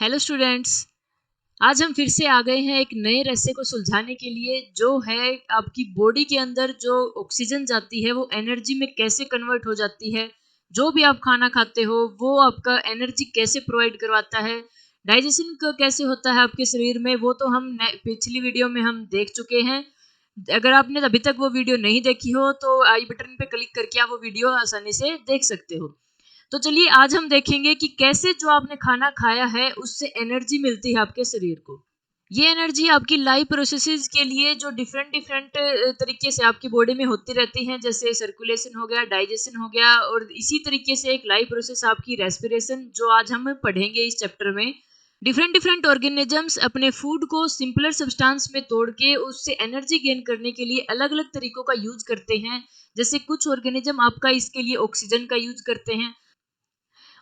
Hello students. आज हम फिर से आ गए हैं एक नए रहस्य को सुलझाने के लिए, जो है आपकी बॉडी के अंदर जो ऑक्सीजन जाती है वो एनर्जी में कैसे कन्वर्ट हो जाती है। जो भी आप खाना खाते हो वो आपका एनर्जी कैसे प्रोवाइड करवाता है, डाइजेशन का कैसे होता है आपके शरीर में, वो तो हम पिछली वीडियो में हम देख चुके हैं। अगर आपने अभी तक वो वीडियो नहीं देखी हो तो आई बटन पे क्लिक करके आप वो वीडियो आसानी से देख सकते हो। तो चलिए आज हम देखेंगे कि कैसे जो आपने खाना खाया है उससे एनर्जी मिलती है आपके शरीर को। ये एनर्जी आपकी लाइफ प्रोसेसेस के लिए जो डिफरेंट डिफरेंट तरीके से आपकी बॉडी में होती रहती हैं, जैसे सर्कुलेशन हो गया, डाइजेशन हो गया, और इसी तरीके से एक लाइफ प्रोसेस आपकी रेस्पिरेशन, जो आज हम पढ़ेंगे इस चैप्टर में। डिफरेंट डिफरेंट ऑर्गेनिजम्स अपने फूड को सिंपलर सब्सटेंस में तोड़ के उससे एनर्जी गेन करने के लिए अलग अलग तरीकों का यूज करते हैं। जैसे कुछ ऑर्गेनिज्म आपका इसके लिए ऑक्सीजन का यूज करते हैं,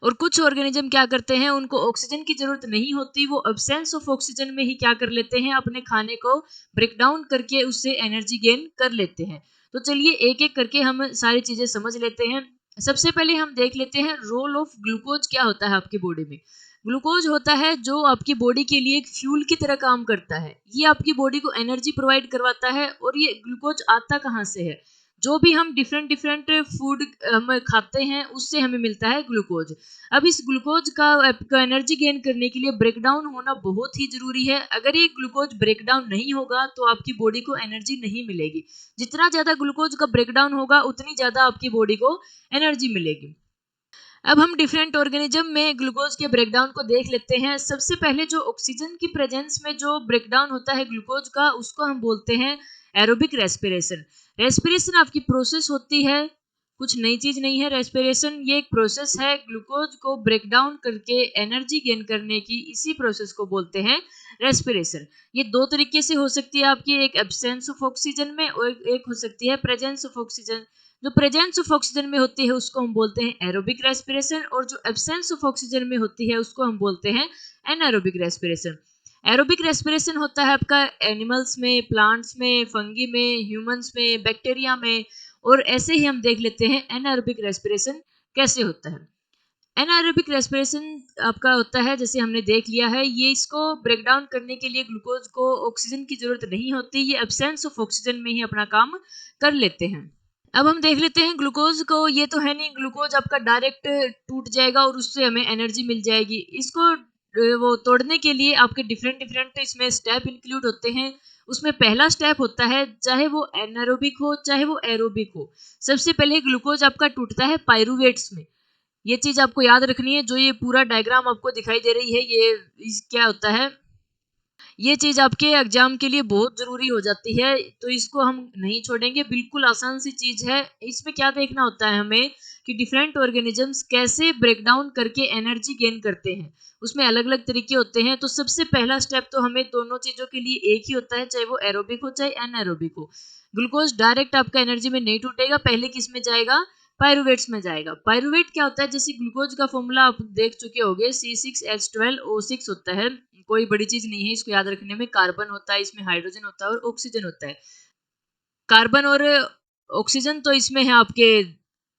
और कुछ ऑर्गेनिज्म क्या करते हैं, उनको ऑक्सीजन की जरूरत नहीं होती, वो एब्सेंस ऑफ ऑक्सीजन में ही क्या कर लेते हैं, अपने खाने को ब्रेक डाउन करके उससे एनर्जी गेन कर लेते हैं। तो चलिए एक एक करके हम सारी चीजें समझ लेते हैं। सबसे पहले हम देख लेते हैं रोल ऑफ ग्लूकोज क्या होता है आपकी बॉडी में। ग्लूकोज होता है जो आपकी बॉडी के लिए एक फ्यूल की तरह काम करता है। ये आपकी बॉडी को एनर्जी प्रोवाइड करवाता है। और ये ग्लूकोज आता कहाँ से है? जो भी हम डिफरेंट डिफरेंट फूड हम खाते हैं उससे हमें मिलता है ग्लूकोज। अब इस ग्लूकोज का एनर्जी गेन करने के लिए ब्रेक डाउन होना बहुत ही जरूरी है। अगर ये ग्लूकोज ब्रेक डाउन नहीं होगा तो आपकी बॉडी को एनर्जी नहीं मिलेगी। जितना ज्यादा ग्लूकोज का ब्रेक डाउन होगा उतनी ज्यादा आपकी बॉडी को एनर्जी मिलेगी। अब हम डिफरेंट ऑर्गेनिज्म में ग्लूकोज के ब्रेकडाउन को देख लेते हैं। सबसे पहले जो ऑक्सीजन की प्रेजेंस में जो ब्रेकडाउन होता है ग्लूकोज का, उसको हम बोलते हैं एरोबिक रेस्पिरेशन। रेस्पिरेशन आपकी प्रोसेस होती है, कुछ नई चीज नहीं है। रेस्पिरेशन ये एक प्रोसेस है ग्लूकोज को ब्रेक डाउन करके एनर्जी गेन करने की, इसी प्रोसेस को बोलते हैं रेस्पिरेशन। ये दो तरीके से हो सकती है आपकी, एक एब्सेंस ऑफ ऑक्सीजन में और एक हो सकती है प्रेजेंस ऑफ ऑक्सीजन। जो प्रेजेंस ऑफ ऑक्सीजन में होती है उसको हम बोलते हैं एरोबिक रेस्पिरेशन, और जो एब्सेंस ऑफ ऑक्सीजन में होती है उसको हम बोलते हैं एनारोबिक रेस्पिरेशन। एरोबिक रेस्पिरेशन होता है आपका एनिमल्स में, प्लांट्स में, फंगी में, ह्यूमंस में, बैक्टीरिया में, और ऐसे ही हम देख लेते हैं एनारोबिक रेस्पिरेशन कैसे होता है। एनारोबिक रेस्पिरेशन आपका होता है, जैसे हमने देख लिया है, ये इसको ब्रेक डाउन करने के लिए ग्लूकोज को ऑक्सीजन की जरूरत नहीं होती, ये एब्सेंस ऑफ ऑक्सीजन में ही अपना काम कर लेते हैं। अब हम देख लेते हैं ग्लूकोज को। ये तो है नहीं ग्लूकोज आपका डायरेक्ट टूट जाएगा और उससे हमें एनर्जी मिल जाएगी। इसको वो तोड़ने के लिए आपके डिफरेंट डिफरेंट इसमें स्टेप इंक्लूड होते हैं। उसमें पहला स्टेप होता है, चाहे वो एनारोबिक हो चाहे वो एरोबिक हो, सबसे पहले ग्लूकोज आपका टूटता है पायरुवेट्स में। ये चीज आपको याद रखनी है। जो ये पूरा डायग्राम आपको दिखाई दे रही है, ये क्या होता है, ये चीज आपके एग्जाम के लिए बहुत जरूरी हो जाती है, तो इसको हम नहीं छोड़ेंगे। बिल्कुल आसान सी चीज है। इसमें क्या देखना होता है हमें कि डिफरेंट ऑर्गेनिजम्स कैसे ब्रेक डाउन करके एनर्जी गेन करते हैं। उसमें अलग अलग तरीके होते हैं। तो सबसे पहला स्टेप तो हमें दोनों चीजों के लिए एक ही होता है, चाहे वो एरोबिक हो चाहे एनारोबिक हो। ग्लूकोज डायरेक्ट आपका एनर्जी में नहीं टूटेगा, पहले किस में जाएगा, पायरुवेट्स में जाएगा। पायरुवेट क्या होता है, जैसे ग्लूकोज का फॉर्मूला आप देख चुके होंगे, C6H12O6 होता है। कोई बड़ी चीज नहीं है इसको याद रखने में। कार्बन होता है, इसमें हाइड्रोजन होता है और ऑक्सीजन होता है। कार्बन और ऑक्सीजन तो इसमें है आपके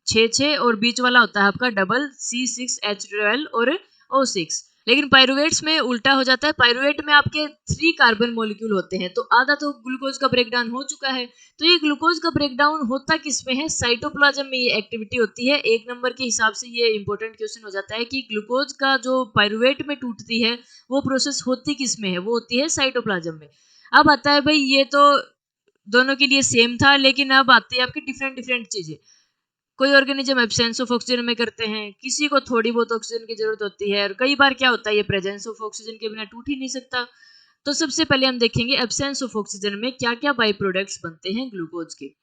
6 और बीच वाला होता है आपका डबल C6H12 और O6। लेकिन पायरुवेट्स में उल्टा हो जाता है। पायरुवेट में आपके 3 कार्बन मॉलिक्यूल होते हैं, तो आधा तो ग्लूकोज का ब्रेकडाउन हो चुका है। तो ये ग्लूकोज का ब्रेकडाउन होता किसमें है, साइटोप्लाज्म में ये एक्टिविटी होती है। 1 नंबर के हिसाब से ये इंपॉर्टेंट क्वेश्चन हो जाता है कि ग्लूकोज का जो पायरुवेट में टूटती है वो प्रोसेस होती किसमें है, वो होती है साइटोप्लाज्म में। अब आता है भाई, ये तो दोनों के लिए सेम था, लेकिन अब आती है आपकी डिफरेंट डिफरेंट चीजें। कोई ऑर्गेनिज्म एब्सेंस ऑफ ऑक्सीजन में करते हैं, किसी को थोड़ी बहुत ऑक्सीजन की जरूरत होती है, और कई बार क्या होता है ये प्रेजेंस ऑफ ऑक्सीजन के बिना टूट ही नहीं सकता। तो सबसे पहले हम देखेंगे एब्सेंस ऑफ ऑक्सीजन में क्या क्या बाई प्रोडक्ट्स बनते हैं ग्लूकोज के।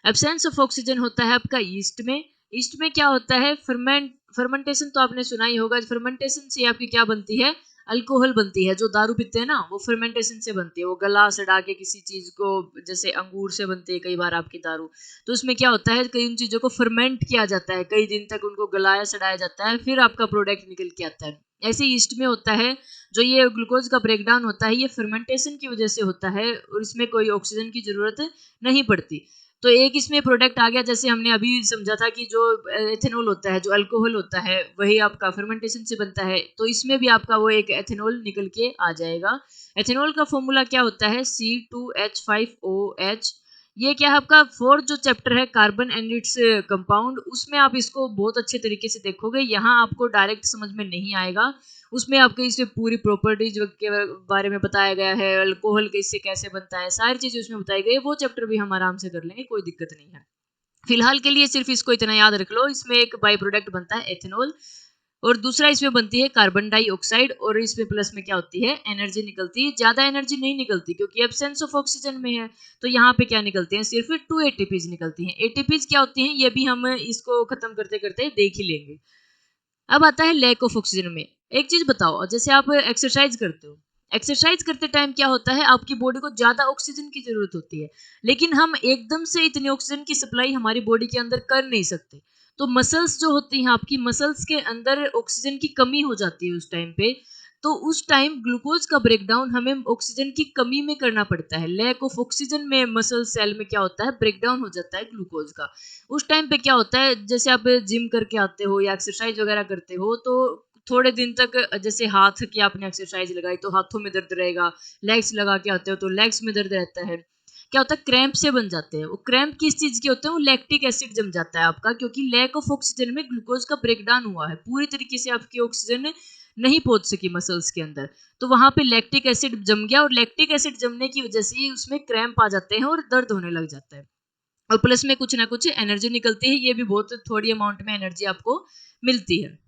एब्सेंस ऑफ ऑक्सीजन होता है आपका ईस्ट में। ईस्ट में क्या होता है, फर्मेंटेशन तो आपने सुना ही होगा। फर्मेंटेशन से आपकी क्या बनती है, अल्कोहल बनती है। जो दारू पीते हैं ना, वो फर्मेंटेशन से बनती है। वो गला सड़ा के किसी चीज को, जैसे अंगूर से बनती है कई बार आपकी दारू, तो उसमें क्या होता है, कई उन चीजों को फर्मेंट किया जाता है, कई दिन तक उनको गलाया सड़ाया जाता है, फिर आपका प्रोडक्ट निकल के आता है। ऐसे ईस्ट में होता है। जो ये ग्लूकोज का ब्रेकडाउन होता है ये फर्मेंटेशन की वजह से होता है, और इसमें कोई ऑक्सीजन की जरूरत नहीं पड़ती। तो एक इसमें प्रोडक्ट आ गया, जैसे हमने अभी समझा था कि जो एथेनॉल होता है, जो अल्कोहल होता है, वही आपका फर्मेंटेशन से बनता है, तो इसमें भी आपका वो एक एथेनॉल निकल के आ जाएगा। एथेनॉल का फॉर्मूला क्या होता है, C2H5OH। ये क्या है आपका फोर्थ जो चैप्टर है कार्बन एंड इट्स कंपाउंड, उसमें आप इसको बहुत अच्छे तरीके से देखोगे। यहाँ आपको डायरेक्ट समझ में नहीं आएगा, उसमें आपको इससे पूरी प्रॉपर्टीज के बारे में बताया गया है, अल्कोहल इससे कैसे बनता है, सारी चीजें उसमें बताई गई है। वो चैप्टर भी हम आराम से कर लेंगे, कोई दिक्कत नहीं है। फिलहाल के लिए सिर्फ इसको इतना याद रख लो, इसमें एक बाई प्रोडक्ट बनता है एथेनॉल, और दूसरा इसमें बनती है कार्बन डाइऑक्साइड, और इसमें प्लस में क्या होती है, एनर्जी निकलती है। ज्यादा एनर्जी नहीं निकलती क्योंकि एब्सेंस ऑफ ऑक्सीजन में है, तो यहाँ पे क्या निकलती है, सिर्फ 2 एटीपीज निकलती हैं। एटीपीज क्या होती हैं ये भी हम इसको खत्म करते करते देख ही लेंगे। अब आता है लैक ऑफ ऑक्सीजन में। एक चीज बताओ, जैसे आप एक्सरसाइज करते हो, एक्सरसाइज करते टाइम क्या होता है, आपकी बॉडी को ज्यादा ऑक्सीजन की जरूरत होती है, लेकिन हम एकदम से इतनी ऑक्सीजन की सप्लाई हमारी बॉडी के अंदर कर नहीं सकते। तो मसल्स जो होती हैं आपकी, मसल्स के अंदर ऑक्सीजन की कमी हो जाती है उस टाइम पे, तो उस टाइम ग्लूकोज का ब्रेकडाउन हमें ऑक्सीजन की कमी में करना पड़ता है। लैक ऑफ ऑक्सीजन में मसल सेल में क्या होता है, ब्रेकडाउन हो जाता है ग्लूकोज का। उस टाइम पे क्या होता है, जैसे आप जिम करके आते हो या एक्सरसाइज वगैरह करते हो, तो थोड़े दिन तक जैसे हाथ की आपने एक्सरसाइज लगाई तो हाथों में दर्द रहेगा, लेग्स लगा के आते हो तो लेग्स में दर्द रहता है। क्या होता है, क्रैम्प से बन जाते हैं। वो क्रैम्प किस चीज के होते हैं, वो लैक्टिक एसिड जम जाता है आपका, क्योंकि लैक ऑफ ऑक्सीजन में ग्लूकोज का ब्रेकडाउन हुआ है, पूरी तरीके से आपकी ऑक्सीजन नहीं पहुंच सकी मसल्स के अंदर, तो वहां पे लैक्टिक एसिड जम गया, और लैक्टिक एसिड जमने की वजह से उसमें क्रैम्प आ जाते हैं और दर्द होने लग जाता है। और प्लस में कुछ ना कुछ एनर्जी निकलती है, ये भी बहुत थोड़ी अमाउंट में एनर्जी आपको मिलती है।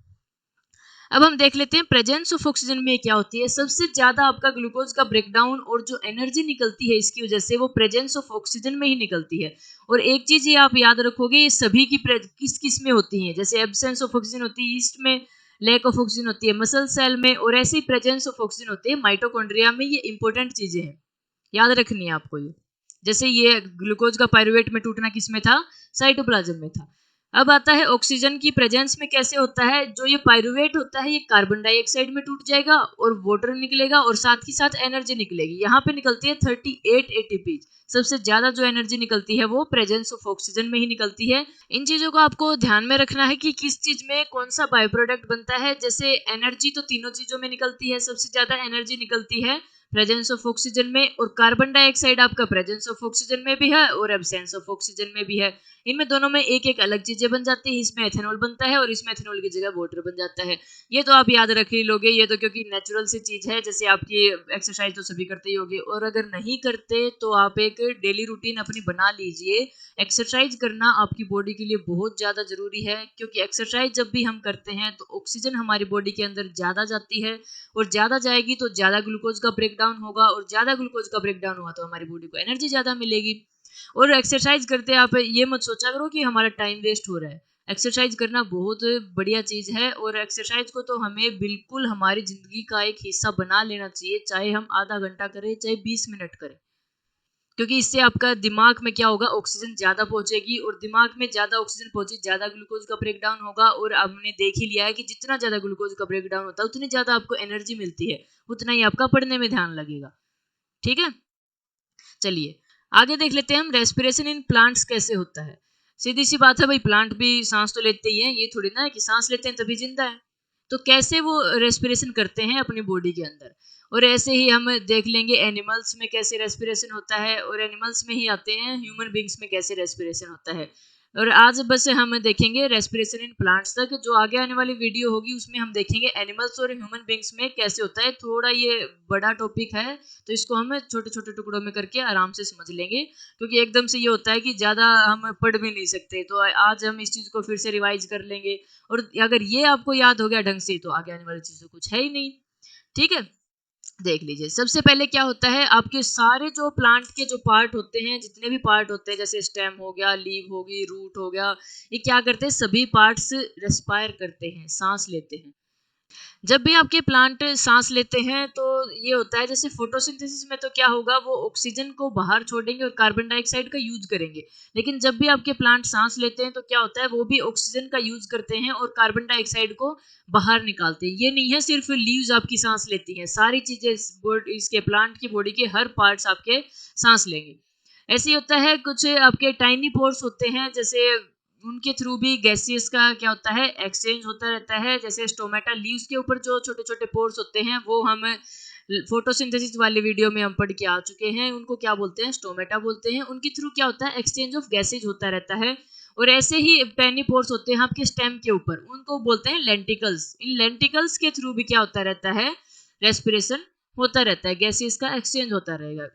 अब हम देख लेते हैं प्रेजेंस ऑफ ऑक्सीजन में क्या होती है। सबसे ज्यादा आपका ग्लूकोज का ब्रेकडाउन और जो एनर्जी निकलती है इसकी वजह से, वो प्रेजेंस ऑफ ऑक्सीजन में ही निकलती है। और एक चीज ये आप याद रखोगे, ये सभी की किस किस में होती है, जैसे एब्सेंस ऑफ ऑक्सीजन होती है ईस्ट में, लैक ऑफ ऑक्सीजन होती है मसल सेल में, और ऐसे ही प्रेजेंस ऑफ ऑक्सीजन होती है माइटोकॉन्ड्रिया में। ये इंपॉर्टेंट चीजें हैं, याद रखनी है आपको ये। जैसे ये ग्लूकोज का पायरुवेट में टूटना किस में था, साइटोप्लाज्म में था। अब आता है ऑक्सीजन की प्रेजेंस में कैसे होता है। जो ये पायरुवेट होता है ये कार्बन डाइऑक्साइड में टूट जाएगा और वाटर निकलेगा, और साथ ही साथ एनर्जी निकलेगी। यहाँ पे निकलती है 38 एटीपी। सबसे ज्यादा जो एनर्जी निकलती है वो प्रेजेंस ऑफ ऑक्सीजन में ही निकलती है। इन चीजों को आपको ध्यान में रखना है कि किस चीज में कौन सा बाय प्रोडक्ट बनता है। जैसे एनर्जी तो तीनों चीजों में निकलती है, सबसे ज्यादा एनर्जी निकलती है प्रेजेंस ऑफ ऑक्सीजन में, और कार्बन डाइऑक्साइड आपका प्रेजेंस ऑफ ऑक्सीजन में भी है और एब्सेंस ऑफ ऑक्सीजन में भी है। इनमें दोनों में एक एक अलग चीजें बन जाती है। इसमें एथेनॉल बनता है और इसमें एथेनॉल की जगह वाटर बन जाता है। ये तो आप याद रख ही लोगे, ये तो क्योंकि नेचुरल सी चीज है। जैसे आपकी एक्सरसाइज तो सभी करते ही होगे, और अगर नहीं करते तो आप एक डेली रूटीन अपनी बना लीजिए। एक्सरसाइज करना आपकी बॉडी के लिए बहुत ज्यादा जरूरी है, क्योंकि एक्सरसाइज जब भी हम करते हैं तो ऑक्सीजन हमारी बॉडी के अंदर ज्यादा जाती है, और ज्यादा जाएगी तो ज्यादा ग्लूकोज का ब्रेकडाउन होगा, और ज्यादा ग्लूकोज का ब्रेकडाउन हुआ तो हमारी बॉडी को एनर्जी ज्यादा मिलेगी। और एक्सरसाइज करते आप ये मत सोचा करो कि हमारा टाइम वेस्ट हो रहा है। एक्सरसाइज करना बहुत बढ़िया चीज है, और एक्सरसाइज को तो हमें बिल्कुल हमारी जिंदगी का एक हिस्सा बना लेना चाहिए, चाहे हम आधा घंटा करें चाहे 20 मिनट करें। क्योंकि इससे आपका दिमाग में क्या होगा, ऑक्सीजन ज्यादा पहुंचेगी, और दिमाग में ज्यादा ऑक्सीजन पहुंची ज्यादा ग्लूकोज का ब्रेकडाउन होगा। और हमने देख ही लिया है कि जितना ज्यादा ग्लूकोज का ब्रेकडाउन होता है उतनी ज्यादा आपको एनर्जी मिलती है, उतना ही आपका पढ़ने में ध्यान लगेगा। ठीक है, चलिए आगे देख लेते हैं हम रेस्पिरेशन इन प्लांट्स कैसे होता है। सीधी सी बात है भाई, प्लांट भी सांस तो लेते ही हैं, ये थोड़ी ना है कि सांस लेते हैं तभी जिंदा है। तो कैसे वो रेस्पिरेशन करते हैं अपनी बॉडी के अंदर, और ऐसे ही हम देख लेंगे एनिमल्स में कैसे रेस्पिरेशन होता है, और एनिमल्स में ही आते हैं ह्यूमन बींग्स में कैसे रेस्पिरेशन होता है। और आज बस हम देखेंगे रेस्पिरेशन इन प्लांट्स तक। जो आगे आने वाली वीडियो होगी उसमें हम देखेंगे एनिमल्स और ह्यूमन बींग्स में कैसे होता है। थोड़ा ये बड़ा टॉपिक है, तो इसको हम छोटे छोटे टुकड़ों में करके आराम से समझ लेंगे, क्योंकि एकदम से ये होता है कि ज्यादा हम पढ़ भी नहीं सकते। तो आज हम इस चीज को फिर से रिवाइज कर लेंगे, और अगर ये आपको याद हो गया ढंग से तो आगे आने वाली चीज तो कुछ है ही नहीं। ठीक है, देख लीजिए सबसे पहले क्या होता है, आपके सारे जो प्लांट के जो पार्ट होते हैं, जितने भी पार्ट होते हैं, जैसे स्टेम हो गया, लीव होगी, रूट हो गया, ये क्या करते हैं, सभी पार्ट्स रेस्पायर करते हैं, सांस लेते हैं। जब भी आपके प्लांट सांस लेते हैं तो ये होता है, जैसे फोटोसिंथेसिस में तो क्या होगा, वो ऑक्सीजन को बाहर छोड़ेंगे और कार्बन डाइऑक्साइड का यूज करेंगे। लेकिन जब भी आपके प्लांट सांस लेते हैं तो क्या होता है, वो भी ऑक्सीजन का यूज करते हैं और कार्बन डाइऑक्साइड को बाहर निकालते हैं। ये नहीं है सिर्फ लीव्स आपकी सांस लेती हैं, सारी चीजें इसके प्लांट की बॉडी के हर पार्ट्स आपके सांस लेंगे। ऐसे ही होता है कुछ आपके टाइनी पोर्स होते हैं, जैसे उनके थ्रू भी गैसेस का क्या होता है एक्सचेंज होता रहता है। जैसे स्टोमेटा लीव्स के ऊपर जो छोटे छोटे पोर्स होते हैं वो हम फोटोसिंथेसिस वाले वीडियो में हम पढ़ के आ चुके हैं, उनको क्या बोलते हैं, स्टोमेटा बोलते हैं। उनके थ्रू क्या होता है एक्सचेंज ऑफ गैसेज होता रहता है। और ऐसे ही टाइनी पोर्स होते हैं आपके स्टेम के ऊपर, उनको बोलते हैं लेंटिकल्स। इन लेंटिकल्स के थ्रू भी क्या होता रहता है, रेस्पिरेशन होता रहता है, गैसेस का एक्सचेंज होता रहेगा।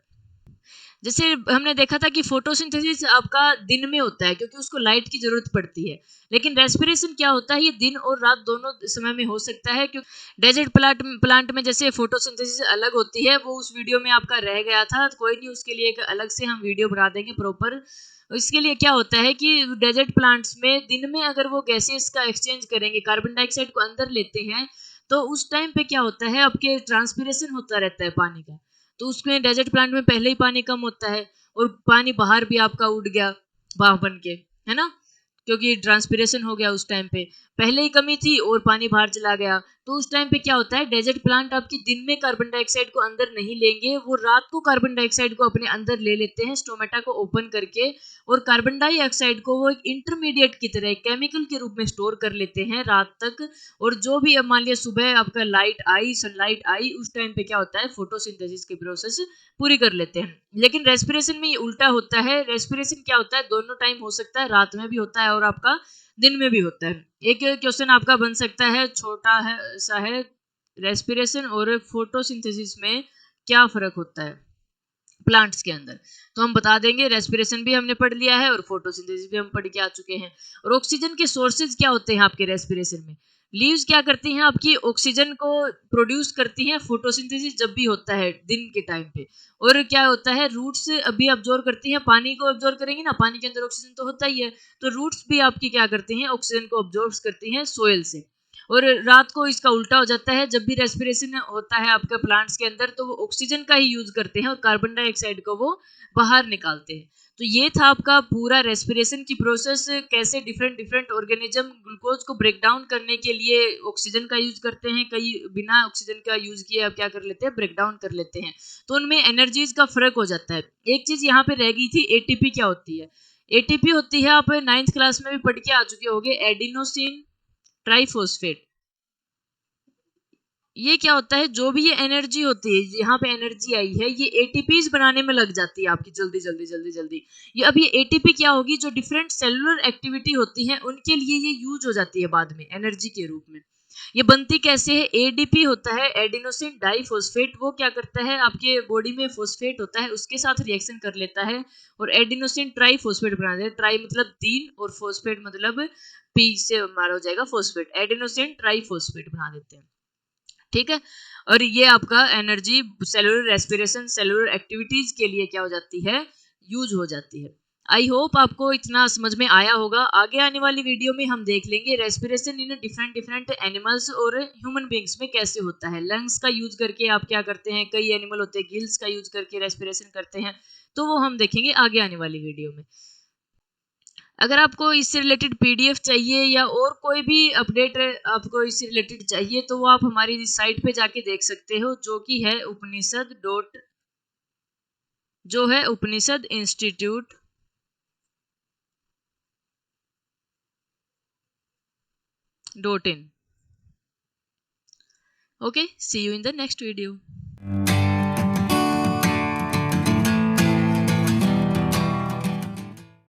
जैसे हमने देखा था कि फोटोसिंथेसिस आपका दिन में होता है क्योंकि उसको लाइट की जरूरत पड़ती है, लेकिन रेस्पिरेशन क्या होता है, ये दिन और रात दोनों समय में हो सकता है। क्योंकि डेजर्ट प्लांट में जैसे फोटोसिंथेसिस अलग होती है, वो उस वीडियो में आपका रह गया था, कोई नहीं, उसके लिए एक अलग से हम वीडियो बना देंगे प्रॉपर। इसके लिए क्या होता है कि डेजर्ट प्लांट्स में दिन में अगर वो गैसेस का एक्सचेंज करेंगे, कार्बन डाइऑक्साइड को अंदर लेते हैं, तो उस टाइम पे क्या होता है आपके ट्रांसपिरेशन होता रहता है पानी का। तो उसमें डेजर्ट प्लांट में पहले ही पानी कम होता है और पानी बाहर भी आपका उड़ गया भाप बन के, है ना, क्योंकि ट्रांसपिरेशन हो गया उस टाइम पे, पहले ही कमी थी और पानी बाहर चला गया। तो उस टाइम पे क्या होता है, डेजर्ट प्लांट आपकी दिन में कार्बन डाइऑक्साइड को अंदर नहीं लेंगे, वो रात को कार्बन डाइऑक्साइड को अपने अंदर ले लेते हैं स्टोमेटा को ओपन करके, और कार्बन डाइऑक्साइड को वो एक इंटरमीडिएट की तरह केमिकल के रूप में स्टोर कर लेते हैं रात तक। और जो भी अब मान लिया सुबह आपका लाइट आई, सनलाइट आई, उस टाइम पे क्या होता है फोटोसिंथेसिस की प्रोसेस पूरी कर लेते हैं। लेकिन रेस्पिरेशन में ये उल्टा होता है, रेस्पिरेशन क्या होता है, दोनों टाइम हो सकता है, रात में भी होता है और आपका दिन में भी होता है। एक क्वेश्चन आपका बन सकता है, छोटा है सा है, रेस्पिरेशन और फोटोसिंथेसिस में क्या फर्क होता है प्लांट्स के अंदर। तो हम बता देंगे, रेस्पिरेशन भी हमने पढ़ लिया है और फोटोसिंथेसिस भी हम पढ़ के आ चुके हैं। और ऑक्सीजन के सोर्सेज क्या होते हैं आपके रेस्पिरेशन में, लीव्स क्या करती हैं आपकी ऑक्सीजन को प्रोड्यूस करती हैं, फोटोसिंथेसिस जब भी होता है दिन के टाइम पे। और क्या होता है, रूट्स अभी अब्जॉर्ब करती हैं, पानी को अब्जॉर्ब करेंगे ना, पानी के अंदर ऑक्सीजन तो होता ही है, तो रूट्स भी आपकी क्या करती हैं, ऑक्सीजन को अब्जॉर्ब करती हैं सोयल से। और रात को इसका उल्टा हो जाता है, जब भी रेस्पिरेशन होता है आपके प्लांट्स के अंदर तो वो ऑक्सीजन का ही यूज करते हैं और कार्बन डाइऑक्साइड को वो बाहर निकालते हैं। तो ये था आपका पूरा रेस्पिरेशन की प्रोसेस, कैसे डिफरेंट डिफरेंट ऑर्गेनिज्म ग्लूकोज को ब्रेक डाउन करने के लिए ऑक्सीजन का यूज करते हैं, कई बिना ऑक्सीजन का यूज किए अब क्या कर लेते हैं, ब्रेक डाउन कर लेते हैं। तो उनमें एनर्जीज का फर्क हो जाता है। एक चीज यहाँ पे रह गई थी, एटीपी क्या होती है। एटीपी होती है, आप 9th क्लास में भी पढ़ के आ चुके होंगे, एडिनोसिन ट्राइफॉस्फेट। ये क्या होता है, जो भी ये एनर्जी होती है, यहाँ पे एनर्जी आई है, ये एटीपीज बनाने में लग जाती है आपकी जल्दी जल्दी जल्दी जल्दी। ये अब ये एटीपी क्या होगी, जो डिफरेंट सेलुलर एक्टिविटी होती है उनके लिए ये यूज हो जाती है बाद में एनर्जी के रूप में। ये बनती कैसे है, एडीपी होता है, एडिनोसिन डाइफॉस्फेट, वो क्या करता है आपके बॉडी में फोस्फेट होता है उसके साथ रिएक्शन कर लेता है और एडिनोसिन ट्राइफॉस्फेट बना देता है। ट्राई मतलब 3 और फॉस्फेट मतलब पी से मारा हो जाएगा फॉस्फेट, एडिनोसिन ट्राइफॉस्फेट बना देते हैं, ठीक है। और ये आपका energy cellular respiration cellular activities के लिए क्या हो जाती है, यूज हो जाती है। आई होप आपको इतना समझ में आया होगा। आगे आने वाली वीडियो में हम देख लेंगे respiration in different different animals और ह्यूमन बींग्स में कैसे होता है। लंग्स का यूज करके आप क्या करते हैं, कई एनिमल होते हैं गिल्स का यूज करके रेस्पिरेशन करते हैं, तो वो हम देखेंगे आगे आने वाली वीडियो में। अगर आपको इससे रिलेटेड पीडीएफ चाहिए या और कोई भी अपडेट आपको इससे रिलेटेड चाहिए तो वो आप हमारी साइट पे जाके देख सकते हो, जो कि है उपनिषद institute .in. Okay, see you in the next video.